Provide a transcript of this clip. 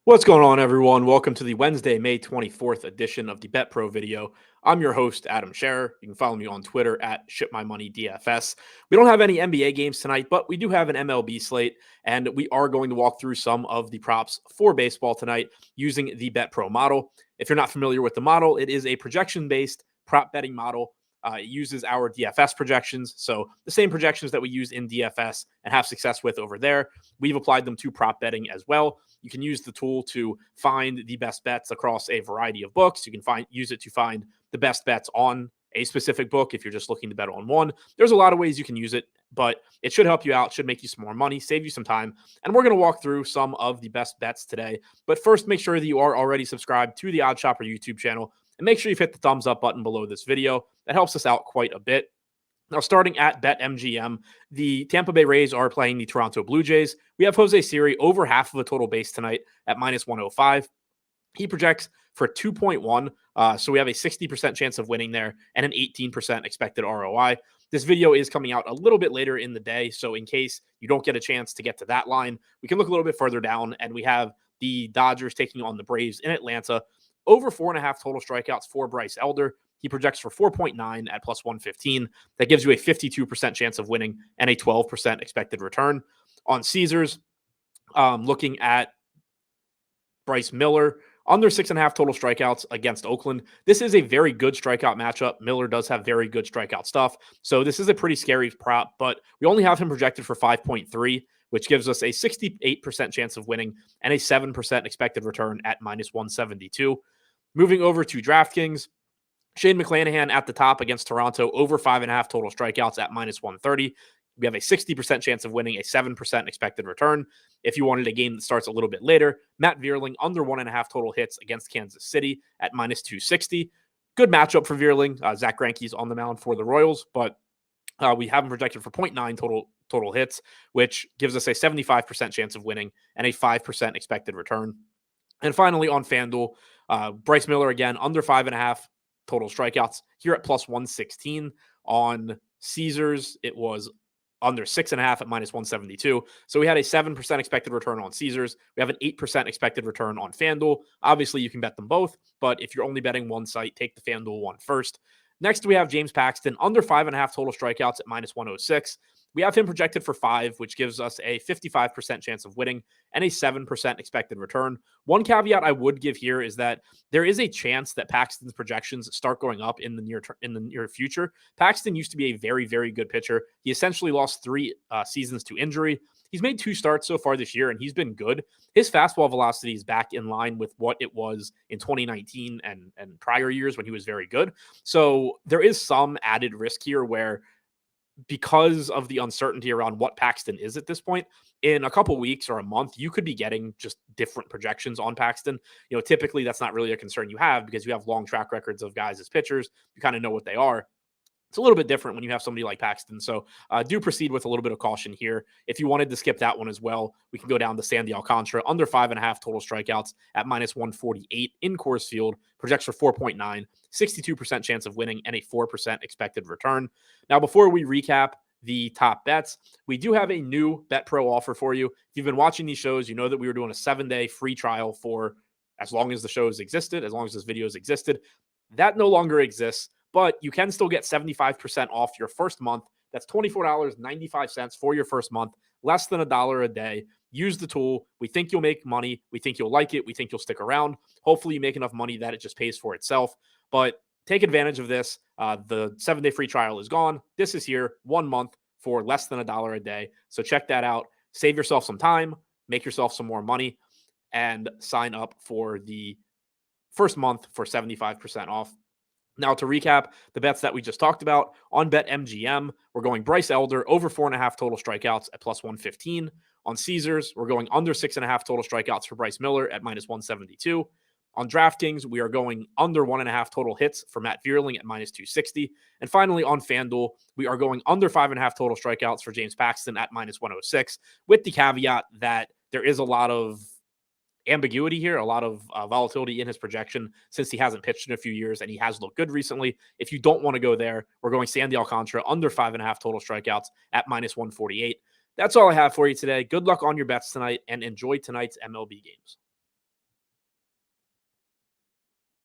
What's going on, everyone? Welcome to the Wednesday, May 24th edition of the Bet Pro video. I'm your host, Adam Scherer. You can follow me on Twitter at ShipMyMoneyDFS. We don't have any NBA games tonight, but we do have an MLB slate, and we are going to walk through some of the props for baseball tonight using the Bet Pro model. If you're not familiar with the model, it is a projection-based prop betting model. It uses our DFS projections, so the same projections that we use in DFS and have success with over there. We've applied them to prop betting as well. You can use the tool to find the best bets across a variety of books. You can use it to find the best bets on a specific book if you're just looking to bet on one. There's a lot of ways you can use it, but it should help you out, should make you some more money, save you some time. And we're going to walk through some of the best bets today. But first, make sure that you are already subscribed to the Odd Shopper YouTube channel, and make sure you've hit the thumbs up button below this video. That helps us out quite a bit. Now, starting at BetMGM, the Tampa Bay Rays are playing the Toronto Blue Jays. We have Jose Siri over half of a total base tonight at minus 105. He projects for 2.1, so we have a 60% chance of winning there and an 18% expected ROI. This video is coming out a little bit later in the day, so in case you don't get a chance to get to that line, we can look a little bit further down, and we have the Dodgers taking on the Braves in Atlanta. Over 4.5 total strikeouts for Bryce Elder. He projects for 4.9 at plus 115. That gives you a 52% chance of winning and a 12% expected return. On Caesars, looking at Bryce Miller, under 6.5 total strikeouts against Oakland. This is a very good strikeout matchup. Miller does have very good strikeout stuff. So this is a pretty scary prop, but we only have him projected for 5.3, which gives us a 68% chance of winning and a 7% expected return at minus 172. Moving over to DraftKings, Shane McClanahan at the top against Toronto, over 5.5 total strikeouts at minus 130. We have a 60% chance of winning, a 7% expected return. If you wanted a game that starts a little bit later, Matt Vierling under 1.5 total hits against Kansas City at minus 260. Good matchup for Vierling. Zach Greinke's on the mound for the Royals, but we have him projected for 0.9 total hits, which gives us a 75% chance of winning and a 5% expected return. And finally, on FanDuel, Bryce Miller again, under 5.5 total strikeouts here at plus 116. On Caesars, it was under 6.5 at minus 172. So we had a 7% expected return on Caesars. We have an 8% expected return on FanDuel. Obviously, you can bet them both, but if you're only betting one site, take the FanDuel one first. Next, we have James Paxton, under 5.5 total strikeouts at minus 106. We have him projected for 5, which gives us a 55% chance of winning and a 7% expected return. One caveat I would give here is that there is a chance that Paxton's projections start going up in the near future. Paxton used to be a very, very good pitcher. He essentially lost 3 seasons to injury. He's made 2 starts so far this year, and he's been good. His fastball velocity is back in line with what it was in 2019 and prior years when he was very good. So there is some added risk here where, because of the uncertainty around what Paxton is at this point, in a couple weeks or a month, you could be getting just different projections on Paxton. You know, typically that's not really a concern you have because you have long track records of guys as pitchers. You kind of know what they are. It's a little bit different when you have somebody like Paxton. So do proceed with a little bit of caution here. If you wanted to skip that one as well, we can go down to Sandy Alcantara, under 5.5 total strikeouts at minus 148 in Coors Field, projects for 4.9, 62% chance of winning, and a 4% expected return. Now, before we recap the top bets, we do have a new Bet Pro offer for you. If you've been watching these shows, you know that we were doing a 7-day free trial for as long as the shows existed, as long as this videos existed. That no longer exists, but you can still get 75% off your first month. That's $24.95 for your first month, less than $1 a day. Use the tool. We think you'll make money. We think you'll like it. We think you'll stick around. Hopefully you make enough money that it just pays for itself. But take advantage of this. The 7-day free trial is gone. This is here, 1 month for less than $1 a day. So check that out. Save yourself some time, make yourself some more money, and sign up for the first month for 75% off. Now, to recap the bets that we just talked about, on BetMGM, we're going Bryce Elder over 4.5 total strikeouts at plus 115. On Caesars, we're going under 6.5 total strikeouts for Bryce Miller at minus 172. On DraftKings, we are going under 1.5 total hits for Matt Vierling at minus 260. And finally, on FanDuel, we are going under 5.5 total strikeouts for James Paxton at minus 106, with the caveat that there is a lot of ambiguity here, a lot of volatility in his projection since he hasn't pitched in a few years and he has looked good recently. If you don't want to go there, we're going Sandy Alcantara under 5.5 total strikeouts at minus 148. That's all I have for you today. Good luck on your bets tonight and enjoy tonight's MLB games.